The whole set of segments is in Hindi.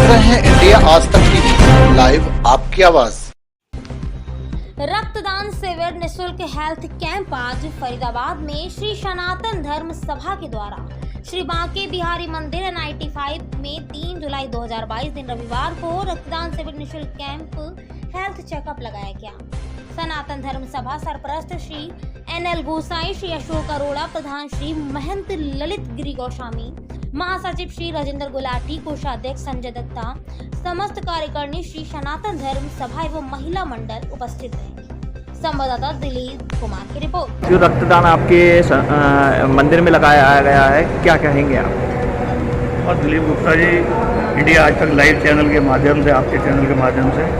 रहे हैं इंडिया आज तक टीवी लाइव आपकी आवाज। रक्तदान शिविर निःशुल्क हेल्थ कैंप आज फरीदाबाद में श्री सनातन धर्म सभा के द्वारा श्री बांके बिहारी मंदिर NIT5 में 3 जुलाई 2022 दिन रविवार को रक्तदान शिविर निःशुल्क कैंप हेल्थ चेकअप लगाया गया। सनातन धर्म सभा सरपरस्त श्री NL गोसाई, श्री अशोक अरोड़ा, प्रधान श्री महंत ललित गिरी गोस्वामी, महासचिव श्री राजेंद्र गुलाटी, कोषाध्यक्ष संजय दत्ता, समस्त कार्यकारिणी श्री सनातन धर्म सभा एवं महिला मंडल उपस्थित रहे। संवाददाता दिलीप कुमार की रिपोर्ट। जो रक्तदान आपके मंदिर में लगाया गया है, क्या कहेंगे आप? और दिलीप गुप्ता जी, इंडिया आज तक लाइव चैनल के माध्यम से, आपके चैनल के माध्यम से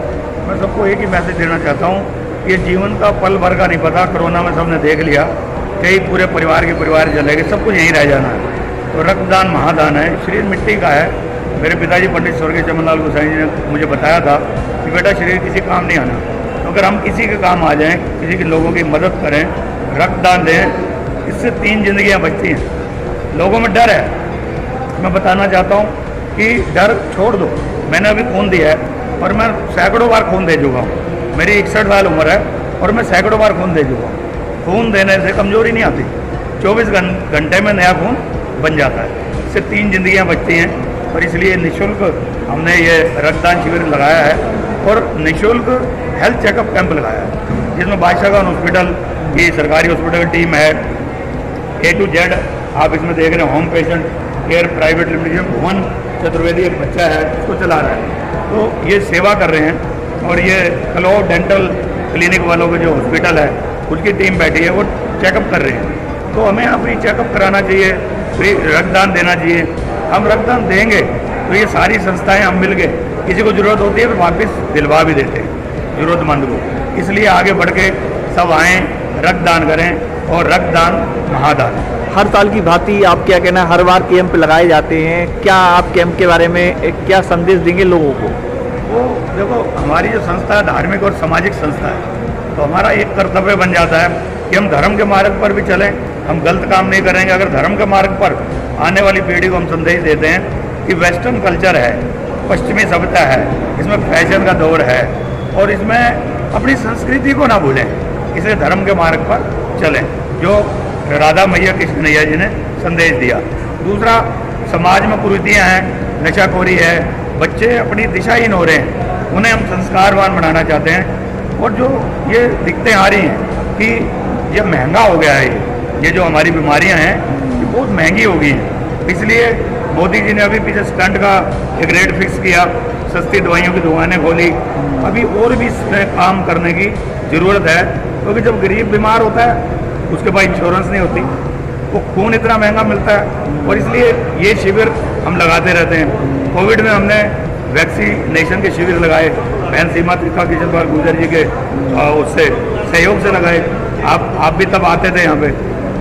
मैं सबको एक ही मैसेज देना चाहता हूँ। ये जीवन का पल भर का नहीं पता, कोरोना में सबने देख लिया, कई पूरे परिवार के परिवार चले गए, सब कुछ यहीं रह जाना है। तो रक्तदान महादान है, शरीर मिट्टी का है। मेरे पिताजी पंडित स्वर्गीय चमनलाल गोसाई जी ने मुझे बताया था कि बेटा शरीर किसी काम नहीं आना, तो अगर हम किसी के काम आ जाएं, किसी के लोगों की मदद करें, रक्तदान दें, इससे 3 जिंदगियां बचती हैं। लोगों में डर है, मैं बताना चाहता हूं कि डर छोड़ दो। मैंने अभी खून दिया है और मैं सैकड़ों बार खून दे चुका हूँ। मेरी 61 साल उम्र है और मैं सैकड़ों बार खून दे चुका हूँ। खून देने से कमजोरी नहीं आती, 24 घंटे में नया खून बन जाता है। इससे 3 जिंदगियां बचती हैं और इसलिए निःशुल्क हमने ये रक्तदान शिविर लगाया है और निःशुल्क हेल्थ चेकअप कैंप लगाया है, जिसमें बादशाह खान हॉस्पिटल की सरकारी हॉस्पिटल की टीम है, A to Z आप इसमें देख रहे हैं। Home patient care private limited Bhuvan Chaturvedi एक बच्चा है, उसको चला रहा है, तो ये सेवा कर रहे हैं। और ये क्लो डेंटल क्लिनिक वालों के जो हॉस्पिटल है, उसकी टीम बैठी है, वो चेकअप कर रहे हैं। तो हमें अपनी चेकअप कराना चाहिए, फ्री रक्तदान देना चाहिए। हम रक्तदान देंगे तो ये सारी संस्थाएं हम मिल के, किसी को ज़रूरत होती है तो वापस दिलवा भी देते हैं ज़रूरतमंद को। इसलिए आगे बढ़ के सब आएँ, रक्तदान करें, और रक्तदान महादान है। हर साल की भांति आप क्या कहना है, हर बार कैंप लगाए जाते हैं, क्या आप कैंप के बारे में क्या संदेश देंगे लोगों को? वो देखो, हमारी जो संस्था है धार्मिक और सामाजिक संस्था है, तो हमारा एक कर्तव्य बन जाता है कि हम धर्म के मार्ग पर भी चलें, हम गलत काम नहीं करेंगे। अगर धर्म के मार्ग पर आने वाली पीढ़ी को हम संदेश देते हैं कि वेस्टर्न कल्चर है, पश्चिमी सभ्यता है, इसमें फैशन का दौर है और इसमें अपनी संस्कृति को ना भूलें, इसलिए धर्म के मार्ग पर चलें, जो राधा मैया कृष्णैया जी ने संदेश दिया। दूसरा, समाज में कुरीतियाँ हैं, नशाखोरी है, बच्चे अपनी दिशाहीन हो रहे हैं, उन्हें हम संस्कारवान बनाना चाहते हैं। और जो ये दिक्कतें आ रही हैं कि ये महंगा हो गया है, ये जो हमारी बीमारियां हैं ये बहुत महंगी हो गई हैं, इसलिए मोदी जी ने अभी पीछे स्टंट का एक रेट फिक्स किया, सस्ती दवाइयों की दुकानें खोली। अभी और भी इसमें काम करने की ज़रूरत है, क्योंकि जब गरीब बीमार होता है उसके पास इंश्योरेंस नहीं होती, वो खून इतना महंगा मिलता है, और इसलिए ये शिविर हम लगाते रहते हैं। कोविड में हमने वैक्सीनेशन के शिविर लगाए, बहन सीमा त्रिखा किशन पाल गुर्जर जी के उससे सहयोग से लगाए। आप भी तब आते थे यहाँ पे।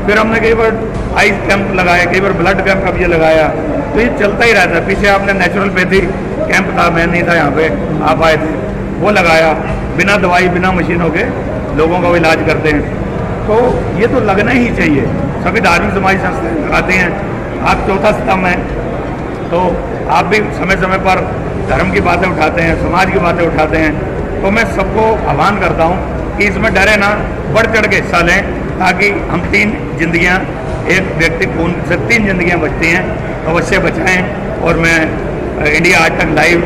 फिर हमने कई बार आइस कैंप लगाए, कई बार ब्लड कैंप का भी लगाया, तो ये चलता ही रहता है। पीछे आपने नेचुरोपैथी कैंप था, मैं नहीं था यहाँ पे, आप आए थे, वो लगाया। बिना दवाई बिना मशीनों के लोगों का इलाज करते हैं, तो ये तो लगना ही चाहिए। सभी धार्मिक समाज संस्थाएं लगाते हैं। आप चौथा स्तंभ हैं, तो आप भी समय समय पर धर्म की बातें उठाते हैं, समाज की बातें उठाते हैं। तो मैं सबको आह्वान करता हूँ कि इसमें डरे ना, बढ़ चढ़ के हिस्सा लें, ताकि हम 3 जिंदगियाँ, एक व्यक्ति खून से 3 जिंदगियाँ बचती हैं, अवश्य बचाएं। और मैं इंडिया आज तक लाइव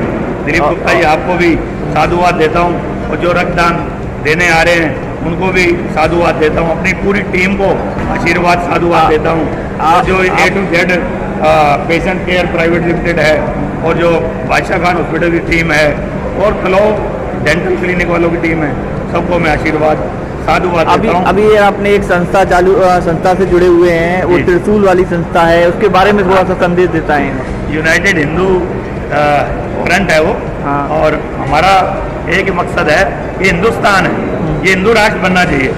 दिलीप गुप्ता जी आपको भी साधुवाद देता हूँ, और जो रक्तदान देने आ रहे हैं उनको भी साधुवाद देता हूँ, अपनी पूरी टीम को आशीर्वाद साधुवाद देता हूँ। जो A to Z patient care private limited है, और जो बादशाह खान हॉस्पिटल की टीम है, और क्लो डेंटल क्लिनिक वालों की टीम है, सबको मैं आशीर्वाद साधुवाद देता हूँ। अभी आपने एक संस्था से जुड़े हुए हैं, वो त्रिशूल वाली संस्था है, उसके बारे में थोड़ा सा संदेश देता है। यूनाइटेड हिंदू फ्रंट है वो, हाँ। और हमारा एक ही मकसद है कि हिंदुस्तान है, ये हिंदू राष्ट्र बनना चाहिए,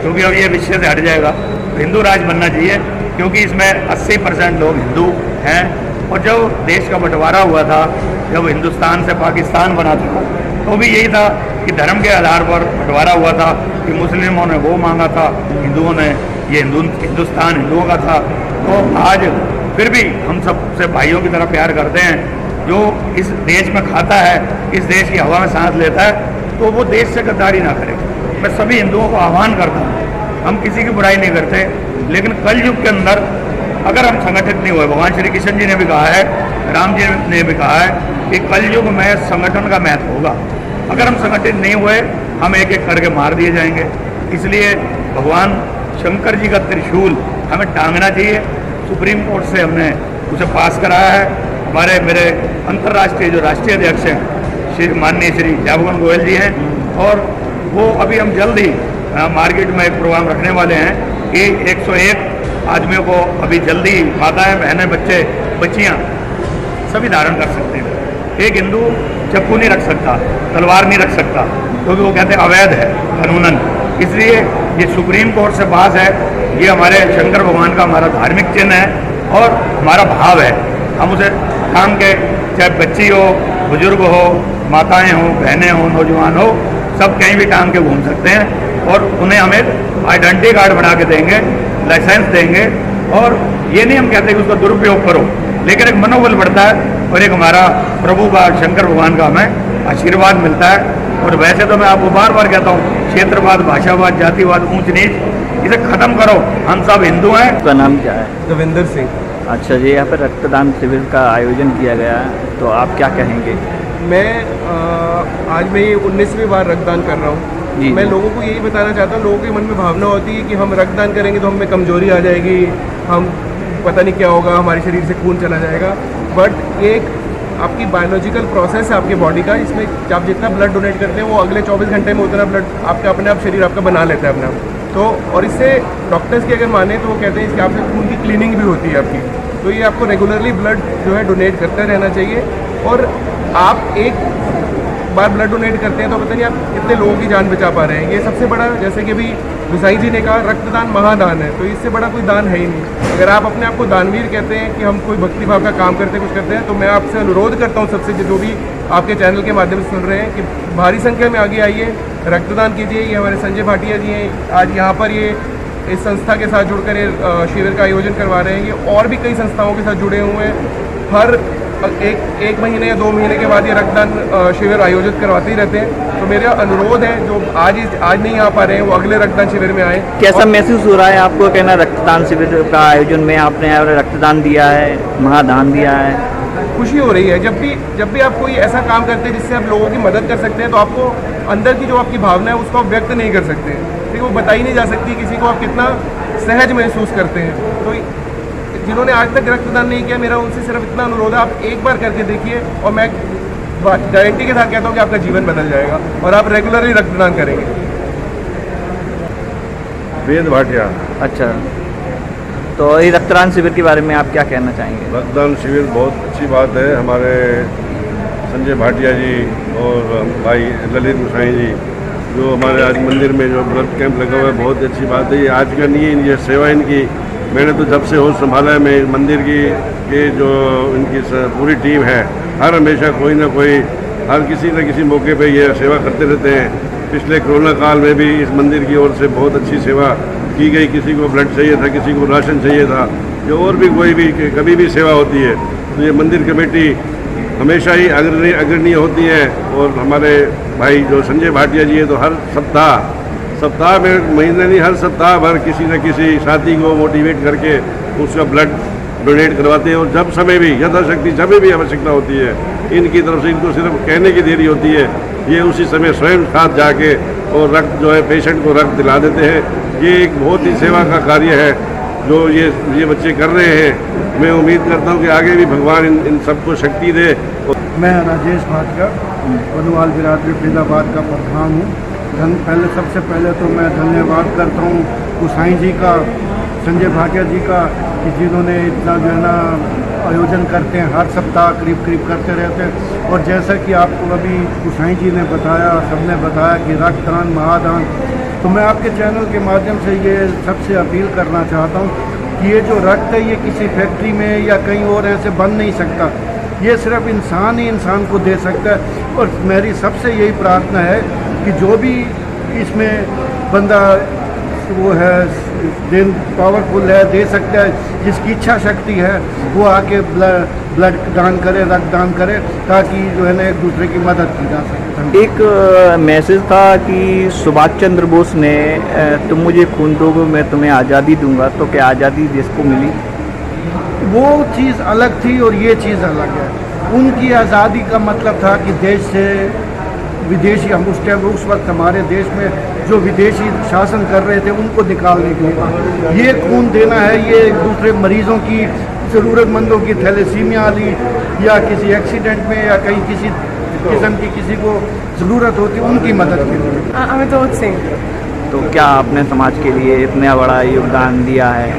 क्योंकि अब ये विषय से हट जाएगा, तो हिंदू राष्ट्र बनना चाहिए, क्योंकि इसमें 80% लोग हिंदू हैं। और जब देश का बंटवारा हुआ था, जब हिंदुस्तान से पाकिस्तान बना था, तो भी यही था कि धर्म के आधार पर बंटवारा हुआ था, कि मुस्लिमों ने वो मांगा था, हिंदुओं ने ये हिंदुस्तान हिंदुओं का था। तो आज फिर भी हम सबसे भाइयों की तरह प्यार करते हैं, जो इस देश में खाता है, इस देश की हवा में सांस लेता है, तो वो देश से गद्दारी ना करे। मैं सभी हिंदुओं को आह्वान करता हूँ, हम किसी की बुराई नहीं करते, लेकिन कल युग के अंदर अगर हम संगठित नहीं हुए, भगवान श्री कृष्ण जी ने भी कहा है, राम जी ने भी कहा है कि कल युग में संगठन का महत्व होगा। अगर हम संगठित नहीं हुए, हम एक एक करके मार दिए जाएंगे। इसलिए भगवान शंकर जी का त्रिशूल हमें टांगना चाहिए। सुप्रीम कोर्ट से हमने उसे पास कराया है। हमारे मेरे अंतर्राष्ट्रीय जो राष्ट्रीय अध्यक्ष हैं श्री माननीय श्री जागवन गोयल जी हैं, और वो अभी हम जल्द ही मार्केट में एक प्रोग्राम रखने वाले हैं कि 101 आदमियों को अभी जल्दी माताएं, बहनें, बच्चे, बच्चियां सभी धारण कर सकते हैं। एक हिंदू चप्पू नहीं रख सकता, तलवार नहीं रख सकता, क्योंकि वो कहते हैं अवैध है कानूनन। इसलिए ये सुप्रीम कोर्ट से पास है, ये हमारे शंकर भगवान का हमारा धार्मिक चिन्ह है और हमारा भाव है। हम उसे टांग के, चाहे बच्ची हो, बुजुर्ग हो, माताएं हो, बहनें हो, नौजवान हो, सब कहीं भी टांग के घूम सकते हैं, और उन्हें हम एक आइडेंटिटी कार्ड बना के देंगे, लाइसेंस देंगे। और ये नहीं हम कहते कि उसका दुरुपयोग करो, लेकिन एक मनोबल बढ़ता है और एक हमारा प्रभु का, शंकर भगवान का हमें आशीर्वाद मिलता है। और वैसे तो मैं आपको बार बार कहता हूँ, क्षेत्रवाद, भाषावाद, जातिवाद, ऊंच नीच, इसे खत्म करो। हम सब हिंदू हैं। आपका नाम क्या है? रविंदर सिंह। अच्छा जी, यहाँ पर रक्तदान शिविर का आयोजन किया गया है, तो आप क्या कहेंगे? मैं आज मैं ये 19वीं बार रक्तदान कर रहा हूँ। मैं लोगों को यही बताना चाहता हूँ, लोगों के मन में भावना होती है कि हम रक्तदान करेंगे तो हमें कमजोरी आ जाएगी, हम पता नहीं क्या होगा, हमारे शरीर से खून चला जाएगा। बट एक आपकी बायोलॉजिकल प्रोसेस है आपके बॉडी का, इसमें आप जितना ब्लड डोनेट करते हैं वो अगले 24 घंटे में उतना ब्लड आपका अपने आप शरीर आपका बना लेता है अपने आप। तो और इससे डॉक्टर्स की अगर माने तो वो कहते हैं कि आपसे खून की क्लीनिंग भी होती है आपकी। तो ये आपको रेगुलरली ब्लड जो है डोनेट करते रहना चाहिए। और आप एक बार ब्लड डोनेट करते हैं तो पता नहीं आप कितने लोगों की जान बचा पा रहे हैं। ये सबसे बड़ा, जैसे कि अभी गुसाई जी ने कहा, रक्तदान महादान है, तो इससे बड़ा कोई दान है ही नहीं। अगर आप अपने आप को दानवीर कहते हैं कि हम कोई भक्ति भाव का काम करते हैं, कुछ करते हैं, तो मैं आपसे अनुरोध करता हूँ सबसे, जो भी आपके चैनल के माध्यम से सुन रहे हैं, कि भारी संख्या में आगे आइए, रक्तदान कीजिए। ये हमारे संजय भाटिया जी हैं, आज यहाँ पर ये इस संस्था के साथ जुड़कर ये शिविर का आयोजन करवा रहे हैं। ये और भी कई संस्थाओं के साथ जुड़े हुए हैं। हर एक महीने या 2 महीने के बाद ये रक्तदान शिविर आयोजित करवाते ही रहते हैं। तो मेरा अनुरोध है, जो आज नहीं आ पा रहे हैं वो अगले रक्तदान शिविर में आए। कैसा महसूस हो रहा है आपको, कहना रक्तदान शिविर का आयोजन में आपने रक्तदान दिया है, महादान दिया है? खुशी हो रही है। जब भी आप कोई ऐसा काम करते हैं जिससे आप लोगों की मदद कर सकते हैं, तो आपको अंदर की जो आपकी भावना है उसको आप व्यक्त नहीं कर सकते, ठीक है, वो बताई नहीं जा सकती किसी को आप कितना सहज महसूस करते हैं। तो जिन्होंने आज तक रक्तदान नहीं किया, मेरा उनसे सिर्फ इतना अनुरोध है, आप एक बार करके देखिए, और मैं गारंटी के साथ कहता हूँ कि आपका जीवन बदल जाएगा और आप रेगुलरली रक्तदान करेंगे। वेद भाटिया। अच्छा, तो ये रक्तदान शिविर के बारे में आप क्या कहना चाहेंगे? रक्तदान शिविर बहुत अच्छी बात है। हमारे संजय भाटिया जी और भाई ललित गोसाई जी, जो हमारे आज मंदिर में जो ब्लड कैंप लगा हुआ है, बहुत अच्छी बात है। ये आज का नहीं है, ये सेवा इनकी, मैंने तो जब से होश संभाला है, मैं मंदिर की ये जो इनकी पूरी टीम है, हर हमेशा कोई ना कोई, हर किसी न किसी मौके पे ये सेवा करते रहते हैं। पिछले कोरोना काल में भी इस मंदिर की ओर से बहुत अच्छी सेवा की गई। किसी को ब्लड चाहिए था, किसी को राशन चाहिए था, जो और भी कोई भी कभी भी सेवा होती है तो ये मंदिर कमेटी हमेशा ही अग्रणी होती है। और हमारे भाई जो संजय भाटिया जी है, तो हर सप्ताह में, महीने नहीं, हर सप्ताह भर किसी न किसी साथी को मोटिवेट करके उसका ब्लड डोनेट करवाते हैं। और जब समय भी, यथाशक्ति जब भी आवश्यकता होती है, इनकी तरफ से इनको सिर्फ कहने की देरी होती है, ये उसी समय स्वयं साथ जाके और रक्त जो है पेशेंट को रक्त दिला देते हैं। ये एक बहुत ही सेवा का कार्य है जो ये बच्चे कर रहे हैं। मैं उम्मीद करता हूँ कि आगे भी भगवान इन सबको शक्ति दे। मैं राजेश भाटिया, वनवाल बिरादरी फरीदाबाद का प्रधान हूँ। सबसे पहले तो मैं धन्यवाद करता हूँ गोसाई जी का, संजय भाटिया जी का, कि जिन्होंने इतना जो है ना आयोजन करते हैं, हर सप्ताह करीब करते रहते हैं। और जैसा कि आपको अभी गोसाई जी ने बताया, सबने बताया कि रक्तदान महादान, तो मैं आपके चैनल के माध्यम से ये सबसे अपील करना चाहता हूँ कि ये जो रक्त है, ये किसी फैक्ट्री में या कहीं और ऐसे बन नहीं सकता। ये सिर्फ इंसान ही इंसान को दे सकता है। और मेरी सबसे यही प्रार्थना है कि जो भी इसमें बंदा वो है, दिन पावरफुल है, दे सकता है, जिसकी इच्छा शक्ति है वो आके ब्लड दान करे, रक्तदान करे, ताकि जो है ना एक दूसरे की मदद की जा सके। एक मैसेज था कि सुभाष चंद्र बोस ने तुम मुझे खून दोगे मैं तुम्हें आज़ादी दूंगा, तो क्या आज़ादी देश को मिली? वो चीज़ अलग थी और ये चीज़ अलग है। उनकी आज़ादी का मतलब था कि देश से विदेशी, हम उस टाइम उस वक्त हमारे देश में जो विदेशी शासन कर रहे थे उनको निकालने के लिए। ये खून देना है, ये एक दूसरे मरीजों की, ज़रूरतमंदों की, थैलेसीमिया वाली या किसी एक्सीडेंट में या कहीं किसी किस्म की किसी को ज़रूरत होती, उनकी मदद के लिए। अमितोज सिंह। तो क्या आपने समाज के लिए इतना बड़ा योगदान दिया है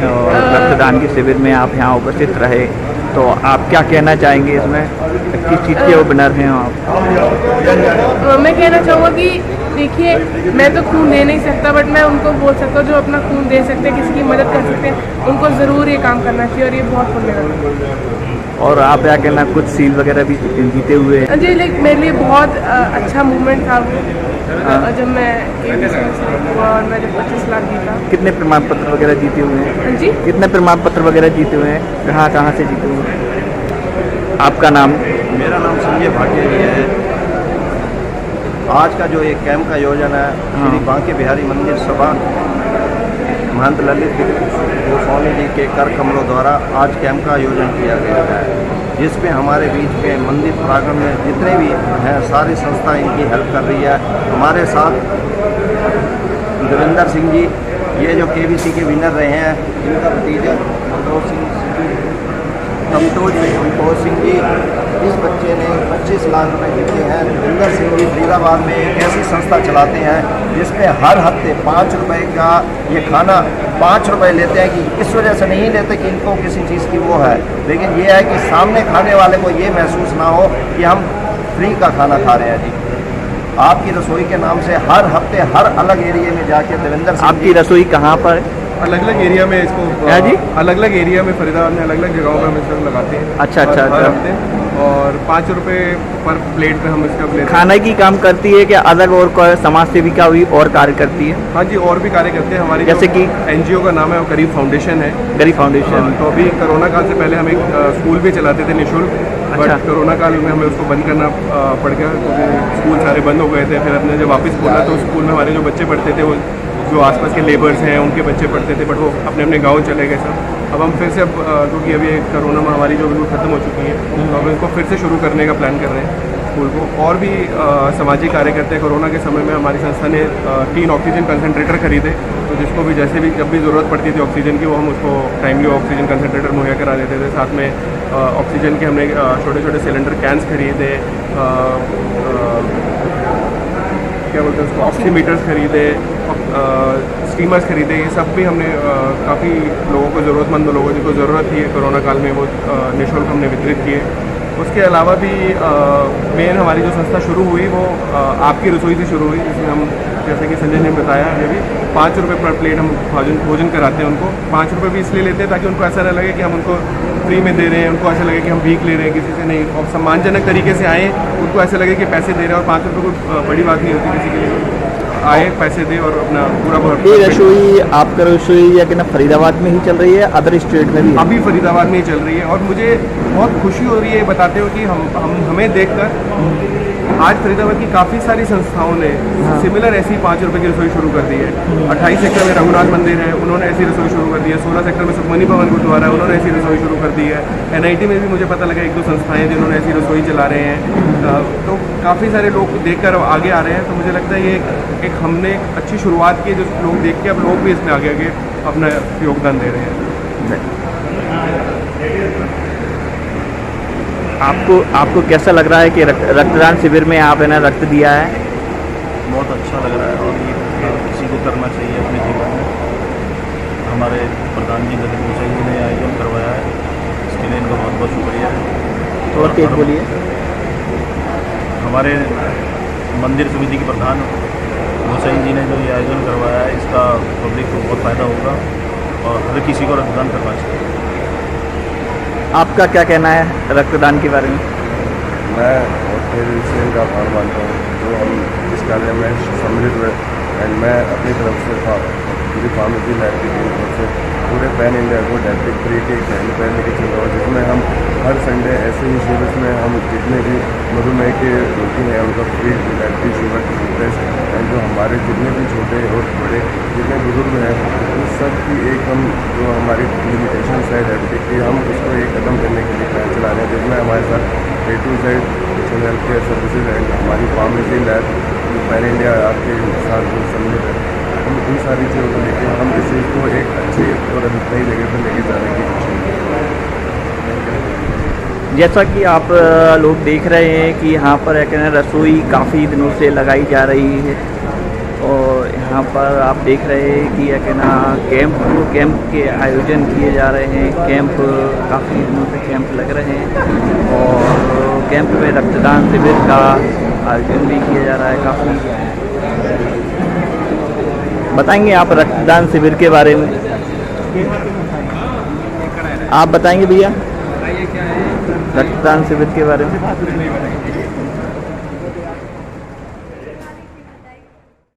और रक्तदान के शिविर में आप यहाँ उपस्थित रहे, तो आप क्या कहना चाहेंगे इसमें? किस चीज़ के ओपनर हैं आप? मैं कहना चाहूँगा कि देखिए, मैं तो खून दे नहीं सकता, बट मैं उनको बोल सकता हूँ जो अपना खून दे सकते हैं, किसी की मदद कर सकते हैं, उनको ज़रूर ये काम करना चाहिए और ये बहुत पुण्य करना। और आप क्या कहना, कुछ सील वगैरह भी जीते हुए हैं? जी, लाइक मेरे लिए बहुत अच्छा मूवमेंट था वो, जब मैं KBC में सेलेक्ट हुआ और मैं जब 25 लाख जीता। कितने प्रमाण पत्र वगैरह जीते हुए हैं? जी, कितने प्रमाण पत्र वगैरह जीते हुए हैं? कहाँ से जीते हुए हैं? आपका नाम? मेरा नाम संजय भाटिया जी है। आज का जो एक कैंप का आयोजन है श्री बांके बिहारी मंदिर सभा महंत ललित गोस्वामी जी के कर कमलों द्वारा आज कैंप का आयोजन किया गया है, जिसमें हमारे बीच में मंदिर प्रांगण में जितने भी हैं सारी संस्था इनकी हेल्प कर रही है। हमारे साथ देवेंद्र सिंह जी, ये जो KBC के विनर रहे हैं, इनका भतीजा कमतोज सिंह जी, इस बच्चे ने 25 लाख रुपए जीते हैं। देवेंद्र सिंह जी फरीदाबाद में एक ऐसी संस्था चलाते हैं जिसमें हर हफ्ते 5 रुपए का ये खाना 5 रुपए लेते हैं, कि इस वजह से नहीं लेते कि इनको किसी चीज़ की वो है, लेकिन ये है कि सामने खाने वाले को ये महसूस ना हो कि हम फ्री का खाना खा रहे हैं। जी, आपकी रसोई के नाम से हर हफ्ते हर अलग एरिया में जाके देवेंद्र सिंह, आपकी रसोई कहाँ पर? अलग अलग एरिया में इसको है जी, अलग अलग एरिया में फरीदाबाद में अलग अलग जगहों में हम इसको लगाते हैं। अच्छा। हर हफ्ते, और 5 रुपए पर प्लेट पे हम इसका प्लेट खाना की काम करती है क्या? अलग और कोई समाज सेविका भी और कार्य करती है? हाँ जी, और भी कार्य करते हैं। हमारी जैसे कि NGO का नाम है गरीब फाउंडेशन है। गरीब फाउंडेशन। तो अभी कोरोना काल से पहले हम एक स्कूल भी चलाते थे निःशुल्क, बट कोरोना काल में हमें उसको बंद करना पड़ गया, क्योंकि स्कूल सारे बंद हो गए थे। फिर हमने जब वापस खोला तो स्कूल में हमारे जो बच्चे पढ़ते थे, वो जो आसपास के लेबर्स हैं उनके बच्चे पढ़ते थे, बट वो अपने अपने गाँव चले गए सब। अब हम फिर से, क्योंकि अभी कोरोना महामारी जो बिल्कुल ख़त्म हो चुकी है, तो अब इसको फिर से शुरू करने का प्लान कर रहे हैं स्कूल को। और भी सामाजिक कार्य करते हैं। कोरोना के समय में हमारी संस्था ने 3 ऑक्सीजन कंसनट्रेटर खरीदे, तो जिसको भी जैसे भी जब भी ज़रूरत पड़ती थी ऑक्सीजन की, वो हम उसको टाइमली ऑक्सीजन कंसनट्रेटर मुहैया करा देते थे। साथ में ऑक्सीजन के हमने छोटे छोटे सिलेंडर कैंस खरीदे, क्या बोलते हैं उसको, ऑक्सीमीटर्स खरीदे, स्टीमर्स खरीदे। ये सब भी हमने काफ़ी लोगों को, ज़रूरतमंद लोगों को जिनको ज़रूरत थी कोरोना काल में, वो निःशुल्क हमने वितरित किए। उसके अलावा भी मेन हमारी जो संस्था शुरू हुई वो आपकी रसोई से शुरू हुई, जिसमें हम, जैसे कि संजय ने बताया, अभी भी 5 रुपये पर प्लेट हम भोजन कराते हैं उनको। 5 रुपये भी इसलिए लेते हैं ताकि उनको ऐसा ना लगे कि हम उनको फ्री में दे रहे हैं, उनको ऐसा लगे कि हम भीख ले रहे हैं किसी से, नहीं, और सम्मानजनक तरीके से आए, उनको ऐसा लगे कि पैसे दे रहे हैं। और 5 रुपये कोई बड़ी बात नहीं होती किसी के लिए, आए पैसे दे और अपना पूरा बहुत। ये रसोई आपका रसोई या कि ना फरीदाबाद में ही चल रही है, अदर स्टेट में भी? अभी फरीदाबाद में ही चल रही है, और मुझे बहुत खुशी हो रही है बताते हुए कि हमें देखकर आज फरीदाबाद की काफ़ी सारी संस्थाओं ने सिमिलर ऐसी 5 रुपये की रसोई शुरू कर दी है। 28 सेक्टर में रघुनाथ मंदिर है, उन्होंने ऐसी रसोई शुरू कर दी है। 16 सेक्टर में सुखमनी भवन गुरुद्वारा है, उन्होंने ऐसी रसोई शुरू कर दी है। NIT में भी मुझे पता लगा 1-2 संस्थाएं जिन्होंने ऐसी रसोई चला रहे हैं। तो काफ़ी सारे लोग देखकर आगे आ रहे हैं। तो मुझे लगता है ये एक हमने अच्छी शुरुआत की, जो लोग देख के अब लोग भी इसमें आगे आगे अपना योगदान दे रहे हैं। आपको कैसा लग रहा है कि रक्तदान शिविर में आप ना रक्त दिया है? बहुत अच्छा लग रहा है, और ये किसी को करना चाहिए अपने जीवन में। हमारे प्रधान जी ललित गोसाई जी ने आयोजन करवाया है, इसके लिए इनका बहुत बहुत शुक्रिया है। और तेज बोलिए। हमारे मंदिर समिति के प्रधान गोसाई जी ने जो ये आयोजन करवाया है, इसका पब्लिक को बहुत फ़ायदा होगा और हर किसी को रक्तदान करना चाहिए। आपका क्या कहना है रक्तदान के बारे में? मैं और KBC का आभार मानता हूँ, जो हम इस कार्य में सम्मिलित हुए एंड मैं अपनी तरफ से पूरी फार्मेसी लैब की टीम तरफ से पूरे पैन इंडिया को डायबिटिक फ्री के कैंपेन लेके चल रहा हूँ, जिसमें हम हर संडे ऐसे ही शिविर में हम जितने भी मधुमेह के रोगी हैं उनका free diabetes sugar test and जो हमारे जितने भी छोटे और बड़े जितने बुजुर्ग हैं उन सब की एक हम जो हमारी लिमिटेशन है डायबिटिक की हम उसको एक कदम करने के लिए प्लान चला रहे हैं, जिसमें हमारे साथ A to Z health care services and हमारी फार्मेसी लैब पैन इंडिया आपके साथ जो सम्मिलित है, हम इन सारी चीज़ों को लेकर हम इस चीज़ को एक अच्छी और नई जगह पर लेके जाने की कोशिश करें। जैसा कि आप लोग देख रहे हैं कि यहाँ पर एक ना रसोई काफ़ी दिनों से लगाई जा रही है और यहाँ पर आप देख रहे हैं कि एक ना कैंप के आयोजन किए जा रहे हैं। कैंप काफ़ी दिनों से कैंप लग रहे हैं और कैंप में रक्तदान शिविर का आयोजन भी किया जा रहा है। काफ़ी बताएंगे आप रक्तदान शिविर के बारे में, आप बताएंगे भैया रक्तदान शिविर के बारे में।